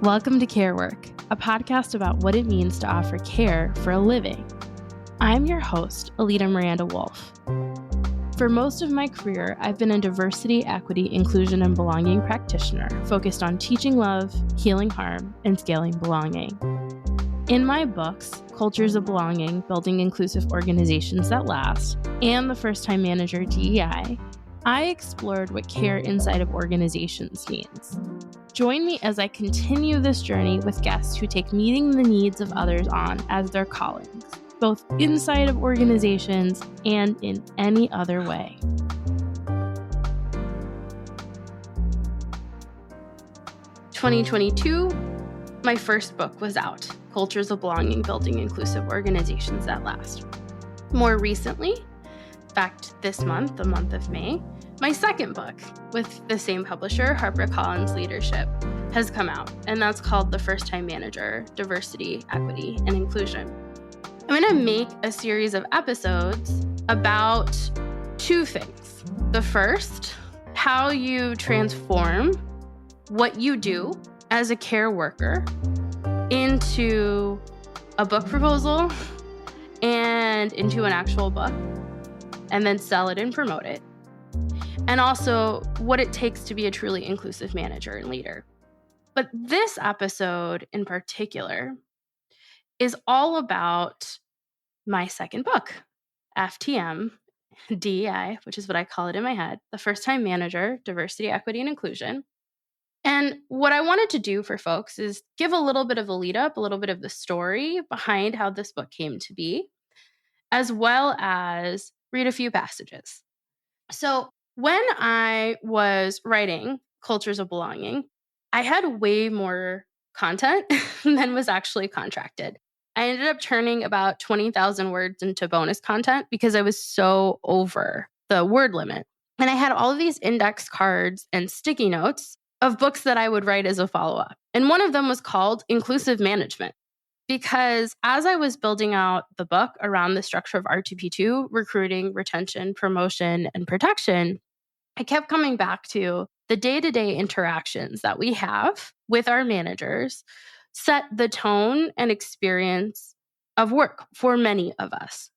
Welcome to Care Work, a podcast about what it means to offer care for a living. I'm your host, Alida Miranda-Wolff. For most of my career, I've been a diversity, equity, inclusion, and belonging practitioner focused on teaching love, healing harm, and scaling belonging. In my books, Cultures of Belonging, Building Inclusive Organizations That Last, and The First Time Manager, DEI, I explored what care inside of organizations means. Join me as I continue this journey with guests who take meeting the needs of others on as their callings, both inside of organizations and in any other way. In 2022, my first book was out, Cultures of Belonging, Building Inclusive Organizations That Last. More recently, in fact, this month, the month of May, my second book with the same publisher, HarperCollins Leadership, has come out, and that's called The First Time Manager, Diversity, Equity, and Inclusion. I'm going to make a series of episodes about two things. The first, how you transform what you do as a care worker into a book proposal and into an actual book, and then sell it and promote it. And also what it takes to be a truly inclusive manager and leader. But this episode in particular is all about my second book, FTM, DEI, which is what I call it in my head, The First Time Manager, Diversity, Equity, and Inclusion. And what I wanted to do for folks is give a little bit of a lead up, a little bit of the story behind how this book came to be, as well as read a few passages. So when I was writing Cultures of Belonging, I had way more content than was actually contracted. I ended up turning about 20,000 words into bonus content because I was so over the word limit. And I had all of these index cards and sticky notes of books that I would write as a follow-up. And one of them was called Inclusive Management. Because as I was building out the book around the structure of R2P2, recruiting, retention, promotion, and protection, I kept coming back to the day-to-day interactions that we have with our managers set the tone and experience of work for many of us.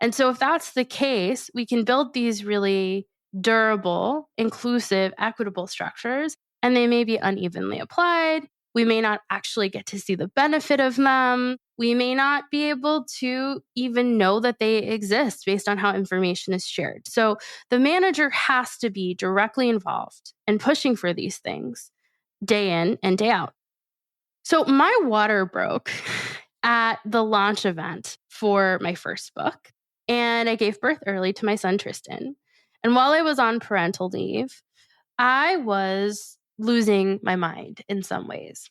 And so if that's the case, we can build these really durable, inclusive, equitable structures, and they may be unevenly applied. We may not actually get to see the benefit of them. We may not be able to even know that they exist based on how information is shared. So the manager has to be directly involved and pushing for these things day in and day out. So my water broke at the launch event for my first book, and I gave birth early to my son, Tristan. And while I was on parental leave, I was losing my mind in some ways.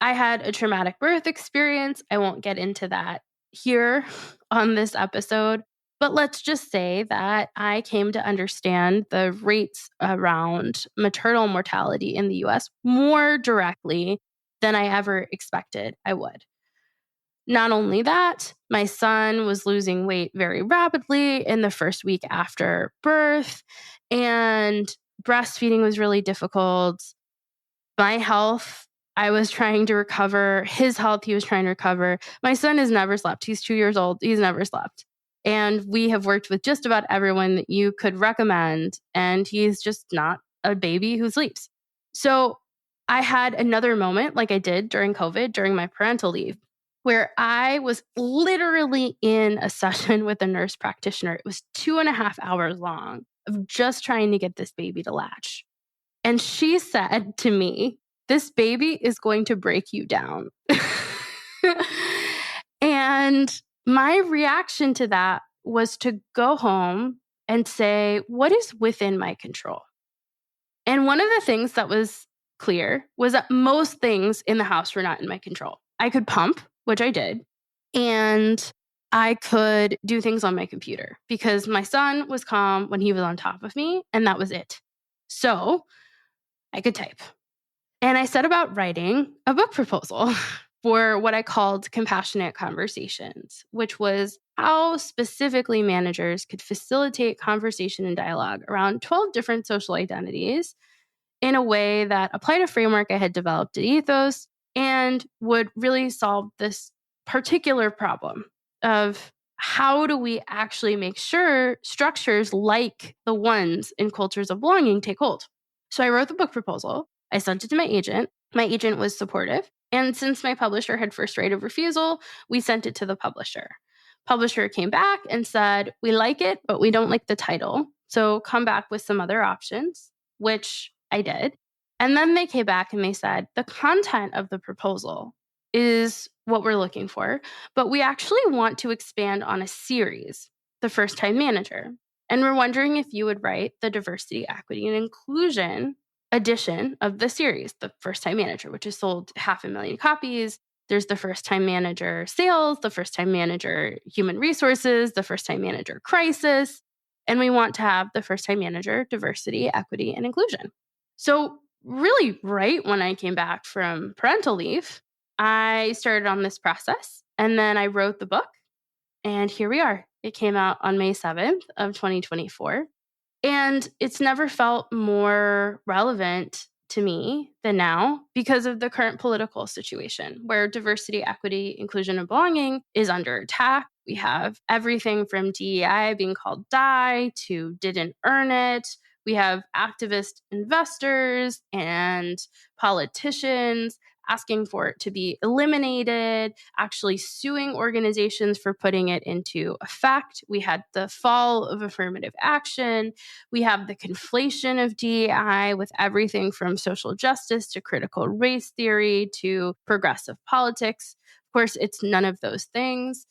I had a traumatic birth experience. I won't get into that here on this episode, but let's just say that I came to understand the rates around maternal mortality in the US more directly than I ever expected I would. Not only that, my son was losing weight very rapidly in the first week after birth, and breastfeeding was really difficult. My health, I was trying to recover. His health, he was trying to recover. My son has never slept. He's 2 years old. He's never slept. And we have worked with just about everyone that you could recommend, and he's just not a baby who sleeps. So I had another moment like I did during COVID, during my parental leave, where I was literally in a session with a nurse practitioner. It was 2.5 hours long of just trying to get this baby to latch. And she said to me, "This baby is going to break you down." And my reaction to that was to go home and say, what is within my control? And one of the things that was clear was that most things in the house were not in my control. I could pump, which I did, and I could do things on my computer because my son was calm when he was on top of me, and that was it. So I could type. And I set about writing a book proposal for what I called Compassionate Conversations, which was how specifically managers could facilitate conversation and dialogue around 12 different social identities in a way that applied a framework I had developed at Ethos and would really solve this particular problem of how do we actually make sure structures like the ones in cultures of belonging take hold. So I wrote the book proposal. I sent it to my agent. My agent was supportive. And since my publisher had first right of refusal, we sent it to the publisher. Publisher came back and said, we like it, but we don't like the title. So come back with some other options, which I did. And then they came back and they said, the content of the proposal is what we're looking for, but we actually want to expand on a series, The First Time Manager. And we're wondering if you would write the diversity, equity, and inclusion edition of the series, The First Time Manager, which has sold 500,000 copies. There's the First Time Manager Sales, the First Time Manager Human Resources, the First Time Manager Crisis. And we want to have the First Time Manager Diversity, Equity, and Inclusion. So really right when I came back from parental leave, I started on this process and then I wrote the book and here we are. It came out on May 7th of 2024 and it's never felt more relevant to me than now because of the current political situation where diversity, equity, inclusion, and belonging is under attack. We have everything from DEI being called die to didn't earn it. We have activist investors and politicians asking for it to be eliminated, actually suing organizations for putting it into effect. We had the fall of affirmative action. We have the conflation of DEI with everything from social justice to critical race theory to progressive politics. Of course, it's none of those things,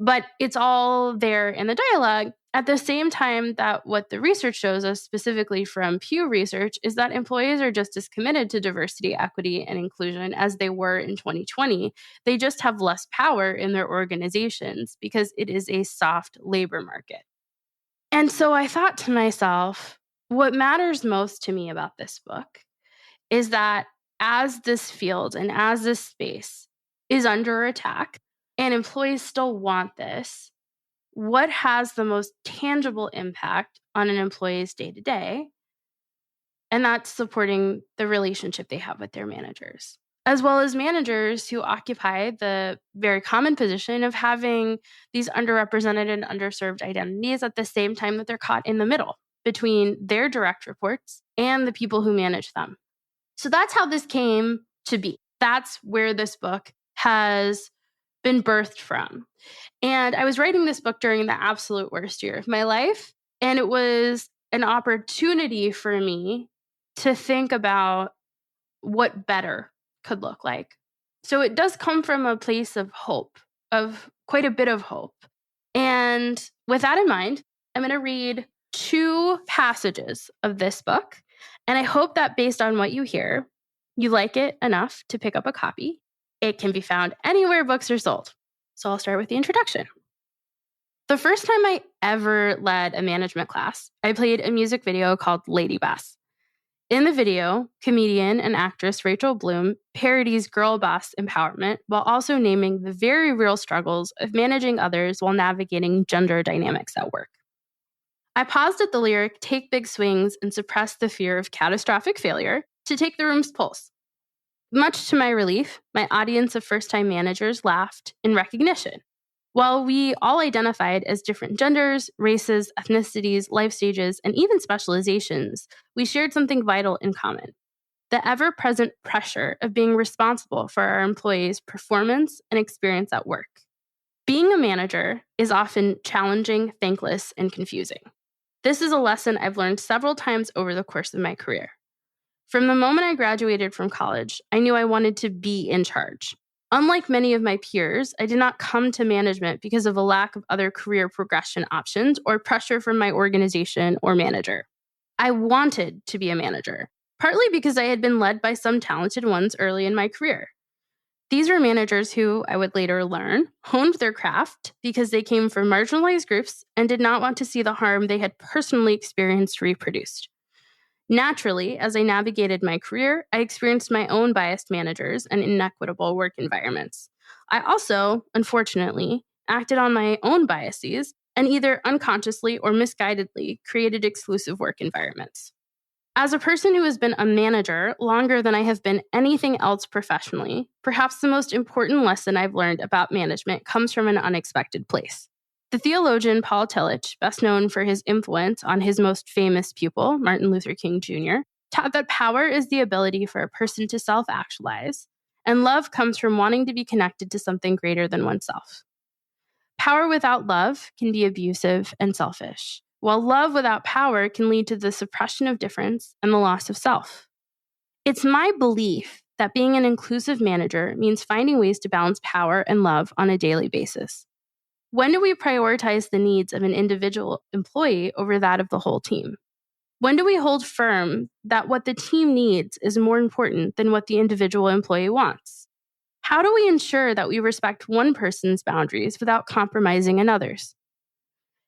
but it's all there in the dialogue. At the same time that what the research shows us, specifically from Pew Research, is that employees are just as committed to diversity, equity, and inclusion as they were in 2020. They just have less power in their organizations because it is a soft labor market. And so I thought to myself, what matters most to me about this book is that as this field and as this space is under attack and employees still want this, what has the most tangible impact on an employee's day-to-day? And that's supporting the relationship they have with their managers, as well as managers who occupy the very common position of having these underrepresented and underserved identities at the same time that they're caught in the middle between their direct reports and the people who manage them. So that's how this came to be. That's where this book has been birthed from. And I was writing this book during the absolute worst year of my life. And it was an opportunity for me to think about what better could look like. So it does come from a place of hope, of quite a bit of hope. And with that in mind, I'm going to read 2 passages of this book. And I hope that based on what you hear, you like it enough to pick up a copy. It can be found anywhere books are sold. So I'll start with the introduction. The first time I ever led a management class, I played a music video called Lady Boss. In the video, comedian and actress Rachel Bloom parodies girl boss empowerment while also naming the very real struggles of managing others while navigating gender dynamics at work. I paused at the lyric, "Take big swings and suppress the fear of catastrophic failure," to take the room's pulse. Much to my relief, my audience of first-time managers laughed in recognition. While we all identified as different genders, races, ethnicities, life stages, and even specializations, we shared something vital in common: the ever-present pressure of being responsible for our employees' performance and experience at work. Being a manager is often challenging, thankless, and confusing. This is a lesson I've learned several times over the course of my career. From the moment I graduated from college, I knew I wanted to be in charge. Unlike many of my peers, I did not come to management because of a lack of other career progression options or pressure from my organization or manager. I wanted to be a manager, partly because I had been led by some talented ones early in my career. These were managers who, I would later learn, honed their craft because they came from marginalized groups and did not want to see the harm they had personally experienced reproduced. Naturally, as I navigated my career, I experienced my own biased managers and inequitable work environments. I also, unfortunately, acted on my own biases and either unconsciously or misguidedly created exclusive work environments. As a person who has been a manager longer than I have been anything else professionally, perhaps the most important lesson I've learned about management comes from an unexpected place. The theologian Paul Tillich, best known for his influence on his most famous pupil, Martin Luther King Jr., taught that power is the ability for a person to self-actualize, and love comes from wanting to be connected to something greater than oneself. Power without love can be abusive and selfish, while love without power can lead to the suppression of difference and the loss of self. It's my belief that being an inclusive manager means finding ways to balance power and love on a daily basis. When do we prioritize the needs of an individual employee over that of the whole team? When do we hold firm that what the team needs is more important than what the individual employee wants? How do we ensure that we respect one person's boundaries without compromising another's?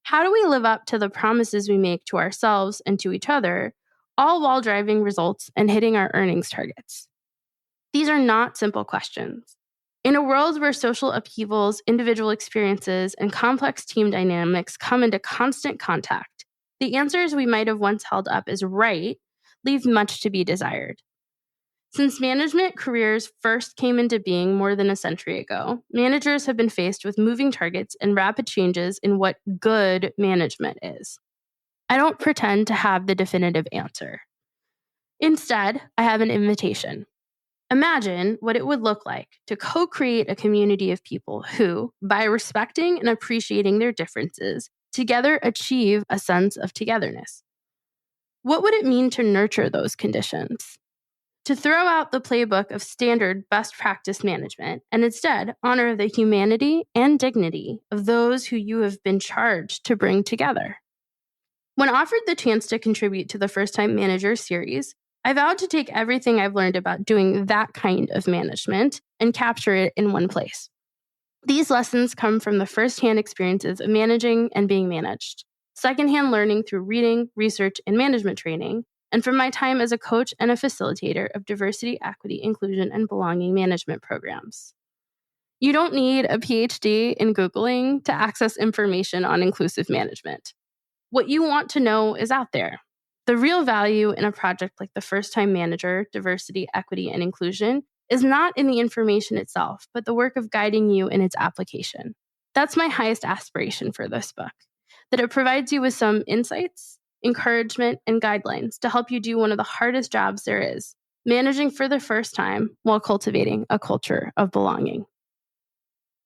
How do we live up to the promises we make to ourselves and to each other, all while driving results and hitting our earnings targets? These are not simple questions. In a world where social upheavals, individual experiences, and complex team dynamics come into constant contact, the answers we might have once held up as right leave much to be desired. Since management careers first came into being more than a century ago, managers have been faced with moving targets and rapid changes in what good management is. I don't pretend to have the definitive answer. Instead, I have an invitation. Imagine what it would look like to co-create a community of people who, by respecting and appreciating their differences, together achieve a sense of togetherness. What would it mean to nurture those conditions? To throw out the playbook of standard best practice management and instead honor the humanity and dignity of those who you have been charged to bring together. When offered the chance to contribute to the First Time Manager series, I vowed to take everything I've learned about doing that kind of management and capture it in one place. These lessons come from the firsthand experiences of managing and being managed, secondhand learning through reading, research, and management training, and from my time as a coach and a facilitator of diversity, equity, inclusion, and belonging management programs. You don't need a PhD in Googling to access information on inclusive management. What you want to know is out there. The real value in a project like the First Time Manager, Diversity, Equity, and Inclusion is not in the information itself, but the work of guiding you in its application. That's my highest aspiration for this book, that it provides you with some insights, encouragement, and guidelines to help you do one of the hardest jobs there is, managing for the first time while cultivating a culture of belonging.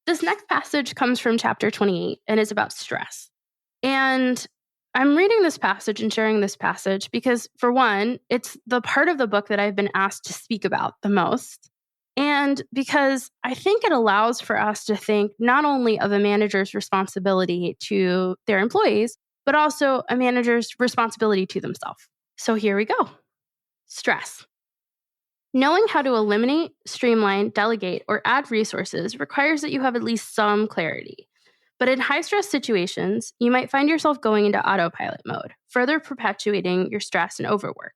This next passage comes from chapter 28 and is about stress. And I'm reading this passage and sharing this passage because, for one, it's the part of the book that I've been asked to speak about the most. And because I think it allows for us to think not only of a manager's responsibility to their employees, but also a manager's responsibility to themselves. So here we go. Stress. Knowing how to eliminate, streamline, delegate, or add resources requires that you have at least some clarity. But in high-stress situations, you might find yourself going into autopilot mode, further perpetuating your stress and overwork.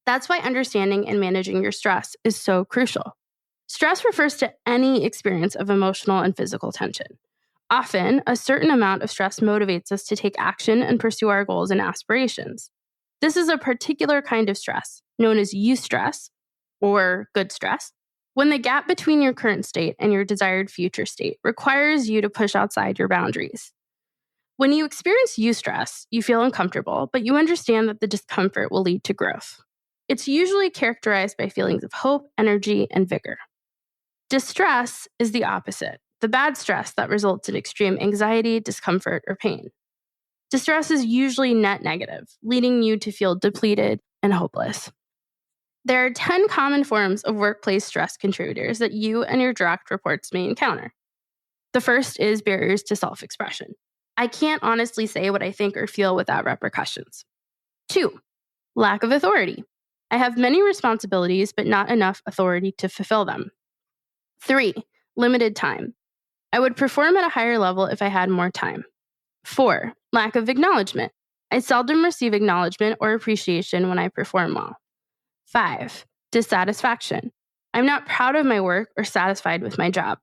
That's why understanding and managing your stress is so crucial. Stress refers to any experience of emotional and physical tension. Often, a certain amount of stress motivates us to take action and pursue our goals and aspirations. This is a particular kind of stress, known as eustress, or good stress, when the gap between your current state and your desired future state requires you to push outside your boundaries. When you experience eustress, you feel uncomfortable, but you understand that the discomfort will lead to growth. It's usually characterized by feelings of hope, energy, and vigor. Distress is the opposite, the bad stress that results in extreme anxiety, discomfort, or pain. Distress is usually net negative, leading you to feel depleted and hopeless. There are 10 common forms of workplace stress contributors that you and your direct reports may encounter. The first is barriers to self-expression. I can't honestly say what I think or feel without repercussions. 2, lack of authority. I have many responsibilities, but not enough authority to fulfill them. 3, limited time. I would perform at a higher level if I had more time. 4, lack of acknowledgement. I seldom receive acknowledgement or appreciation when I perform well. 5, dissatisfaction. I'm not proud of my work or satisfied with my job.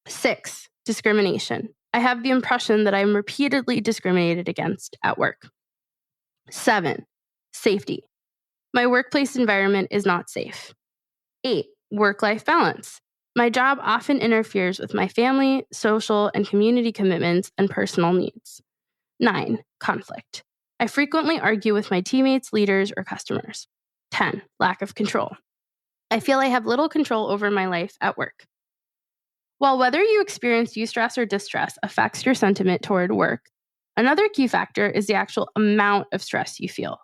6, discrimination. I have the impression that I am repeatedly discriminated against at work. 7, safety. My workplace environment is not safe. 8. Work-life balance. My job often interferes with my family, social, and community commitments and personal needs. 9. Conflict. I frequently argue with my teammates, leaders, or customers. 10. Lack of control. I feel I have little control over my life at work. While whether you experience eustress or distress affects your sentiment toward work, another key factor is the actual amount of stress you feel.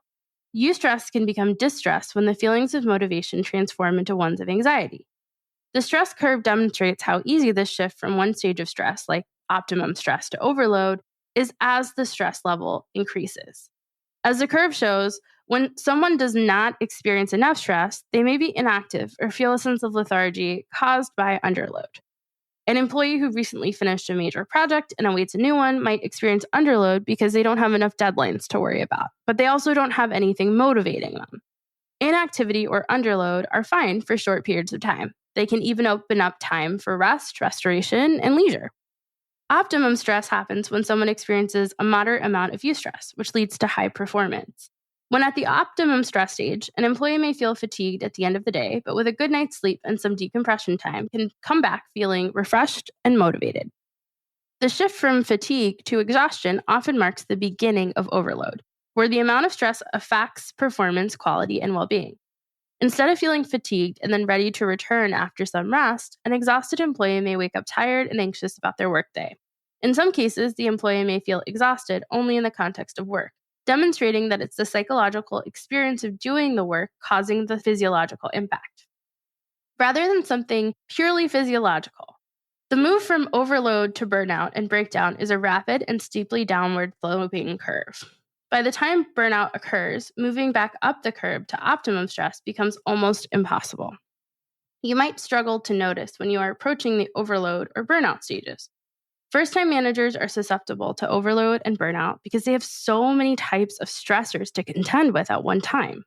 Eustress can become distress when the feelings of motivation transform into ones of anxiety. The stress curve demonstrates how easy this shift from one stage of stress, like optimum stress, to overload, is as the stress level increases. As the curve shows, when someone does not experience enough stress, they may be inactive or feel a sense of lethargy caused by underload. An employee who recently finished a major project and awaits a new one might experience underload because they don't have enough deadlines to worry about, but they also don't have anything motivating them. Inactivity or underload are fine for short periods of time. They can even open up time for rest, restoration, and leisure. Optimum stress happens when someone experiences a moderate amount of eustress, which leads to high performance. When at the optimum stress stage, an employee may feel fatigued at the end of the day, but with a good night's sleep and some decompression time can come back feeling refreshed and motivated. The shift from fatigue to exhaustion often marks the beginning of overload, where the amount of stress affects performance, quality, and well-being. Instead of feeling fatigued and then ready to return after some rest, an exhausted employee may wake up tired and anxious about their workday. In some cases, the employee may feel exhausted only in the context of work, demonstrating that it's the psychological experience of doing the work causing the physiological impact, rather than something purely physiological. The move from overload to burnout and breakdown is a rapid and steeply downward sloping curve. By the time burnout occurs, moving back up the curve to optimum stress becomes almost impossible. You might struggle to notice when you are approaching the overload or burnout stages. First-time managers are susceptible to overload and burnout because they have so many types of stressors to contend with at one time.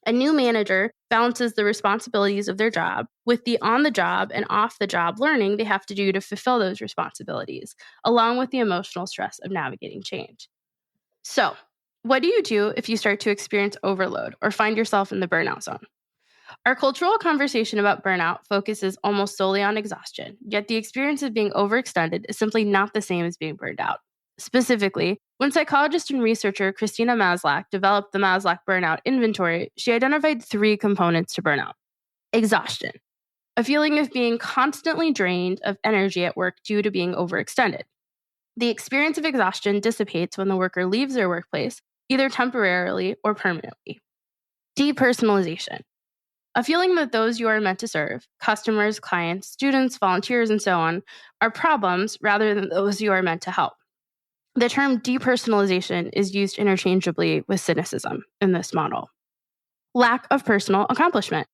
A new manager balances the responsibilities of their job with the on-the-job and off-the-job learning they have to do to fulfill those responsibilities, along with the emotional stress of navigating change. So, what do you do if you start to experience overload or find yourself in the burnout zone? Our cultural conversation about burnout focuses almost solely on exhaustion, yet the experience of being overextended is simply not the same as being burned out. Specifically, when psychologist and researcher Christina Maslach developed the Maslach Burnout Inventory, she identified 3 components to burnout. Exhaustion, a feeling of being constantly drained of energy at work due to being overextended. The experience of exhaustion dissipates when the worker leaves their workplace, either temporarily or permanently. Depersonalization, a feeling that those you are meant to serve, customers, clients, students, volunteers, and so on, are problems rather than those you are meant to help. The term depersonalization is used interchangeably with cynicism in this model. Lack of personal accomplishment,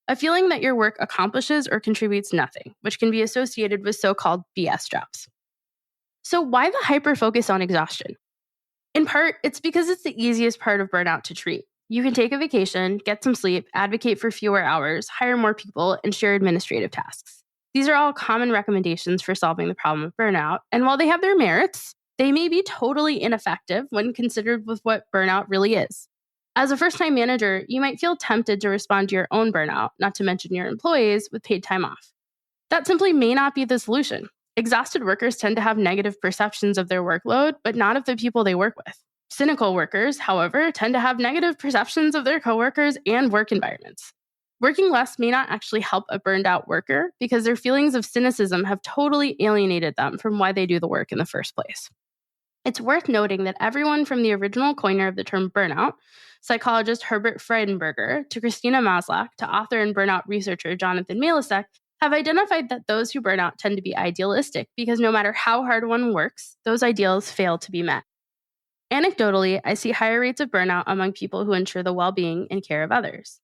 a feeling that your work accomplishes or contributes nothing, which can be associated with so-called BS jobs. So why the hyper-focus on exhaustion? In part, it's because it's the easiest part of burnout to treat. You can take a vacation, get some sleep, advocate for fewer hours, hire more people, and share administrative tasks. These are all common recommendations for solving the problem of burnout, and while they have their merits, they may be totally ineffective when considered with what burnout really is. As a first-time manager, you might feel tempted to respond to your own burnout, not to mention your employees, with paid time off. That simply may not be the solution. Exhausted workers tend to have negative perceptions of their workload, but not of the people they work with. Cynical workers, however, tend to have negative perceptions of their coworkers and work environments. Working less may not actually help a burned out worker because their feelings of cynicism have totally alienated them from why they do the work in the first place. It's worth noting that everyone from the original coiner of the term burnout, psychologist Herbert Freudenberger, to Christina Maslach, to author and burnout researcher Jonathan Malasek, have identified that those who burn out tend to be idealistic because no matter how hard one works, those ideals fail to be met. Anecdotally, I see higher rates of burnout among people who ensure the well-being and care of others.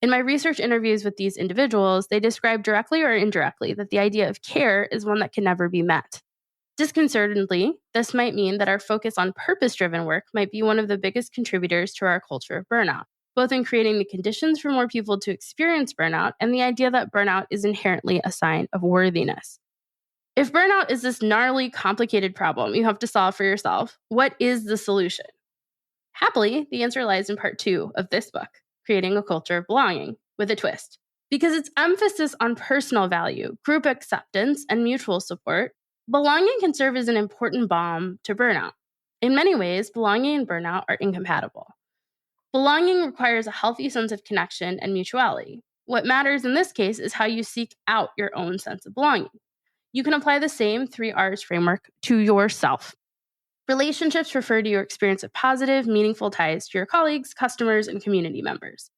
In my research interviews with these individuals, they describe directly or indirectly that the idea of care is one that can never be met. Disconcertingly, this might mean that our focus on purpose-driven work might be one of the biggest contributors to our culture of burnout, both in creating the conditions for more people to experience burnout and the idea that burnout is inherently a sign of worthiness. If burnout is this gnarly, complicated problem you have to solve for yourself, what is the solution? Happily, the answer lies in part 2 of this book, creating a culture of belonging with a twist. Because its emphasis on personal value, group acceptance, and mutual support, belonging can serve as an important balm to burnout. In many ways, belonging and burnout are incompatible. Belonging requires a healthy sense of connection and mutuality. What matters in this case is how you seek out your own sense of belonging. You can apply the same 3 R's framework to yourself. Relationships refer to your experience of positive, meaningful ties to your colleagues, customers, and community members.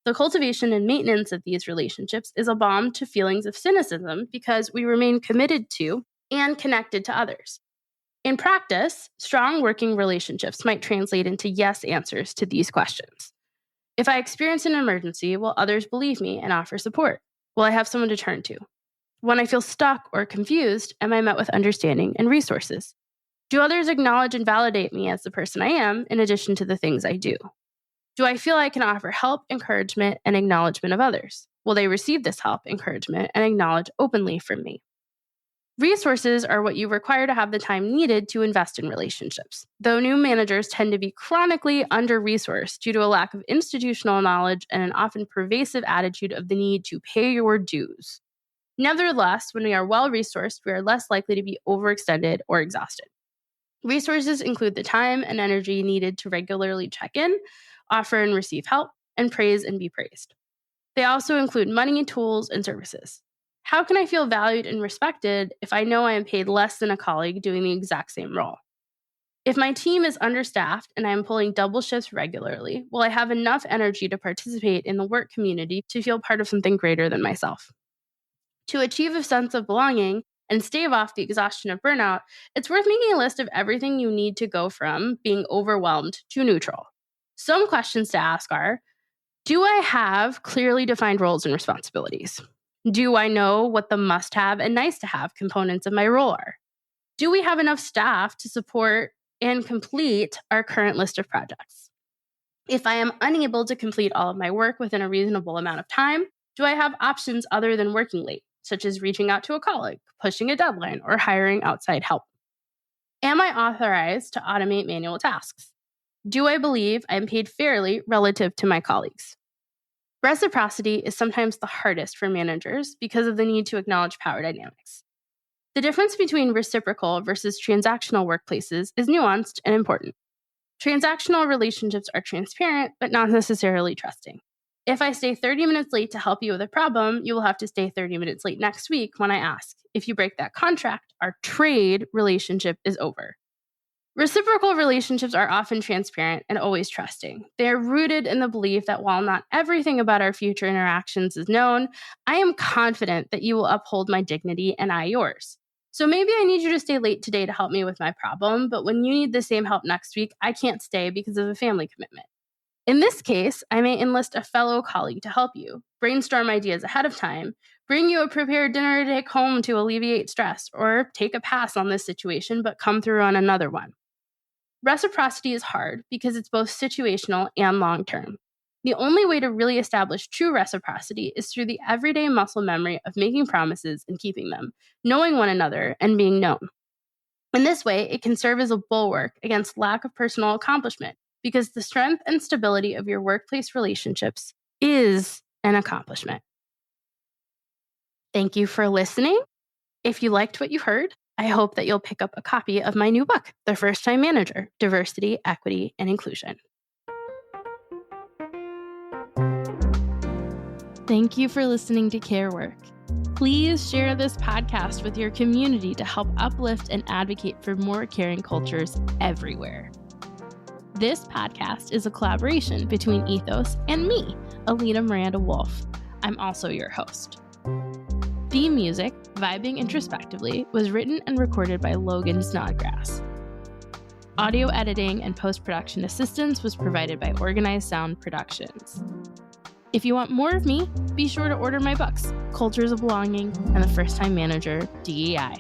The cultivation and maintenance of these relationships is a balm to feelings of cynicism because we remain committed to and connected to others. In practice, strong working relationships might translate into yes answers to these questions. If I experience an emergency, will others believe me and offer support? Will I have someone to turn to? When I feel stuck or confused, am I met with understanding and resources? Do others acknowledge and validate me as the person I am in addition to the things I do? Do I feel I can offer help, encouragement, and acknowledgement of others? Will they receive this help, encouragement, and acknowledge openly from me? Resources are what you require to have the time needed to invest in relationships, though new managers tend to be chronically under-resourced due to a lack of institutional knowledge and an often pervasive attitude of the need to pay your dues. Nevertheless, when we are well-resourced, we are less likely to be overextended or exhausted. Resources include the time and energy needed to regularly check in, offer and receive help, and praise and be praised. They also include money, tools, and services. How can I feel valued and respected if I know I am paid less than a colleague doing the exact same role? If my team is understaffed and I am pulling double shifts regularly, will I have enough energy to participate in the work community to feel part of something greater than myself? To achieve a sense of belonging and stave off the exhaustion of burnout, it's worth making a list of everything you need to go from being overwhelmed to neutral. Some questions to ask are, do I have clearly defined roles and responsibilities? Do I know what the must-have and nice-to-have components of my role are? Do we have enough staff to support and complete our current list of projects? If I am unable to complete all of my work within a reasonable amount of time, do I have options other than working late, such as reaching out to a colleague, pushing a deadline, or hiring outside help? Am I authorized to automate manual tasks? Do I believe I am paid fairly relative to my colleagues? Reciprocity is sometimes the hardest for managers because of the need to acknowledge power dynamics. The difference between reciprocal versus transactional workplaces is nuanced and important. Transactional relationships are transparent, but not necessarily trusting. If I stay 30 minutes late to help you with a problem, you will have to stay 30 minutes late next week when I ask. If you break that contract, our trade relationship is over. Reciprocal relationships are often transparent and always trusting. They are rooted in the belief that while not everything about our future interactions is known, I am confident that you will uphold my dignity and I yours. So maybe I need you to stay late today to help me with my problem, but when you need the same help next week, I can't stay because of a family commitment. In this case, I may enlist a fellow colleague to help you, brainstorm ideas ahead of time, bring you a prepared dinner to take home to alleviate stress, or take a pass on this situation but come through on another one. Reciprocity is hard because it's both situational and long-term. The only way to really establish true reciprocity is through the everyday muscle memory of making promises and keeping them, knowing one another, and being known. In this way, it can serve as a bulwark against lack of personal accomplishment because the strength and stability of your workplace relationships is an accomplishment. Thank you for listening. If you liked what you heard, I hope that you'll pick up a copy of my new book, The First Time Manager, Diversity, Equity, and Inclusion. Thank you for listening to Care Work. Please share this podcast with your community to help uplift and advocate for more caring cultures everywhere. This podcast is a collaboration between Ethos and me, Alida Miranda-Wolff. I'm also your host. Theme music, Vibing Introspectively, was written and recorded by Logan Snodgrass. Audio editing and post-production assistance was provided by Organized Sound Productions. If you want more of me, be sure to order my books, Cultures of Belonging and The First Time Manager, DEI.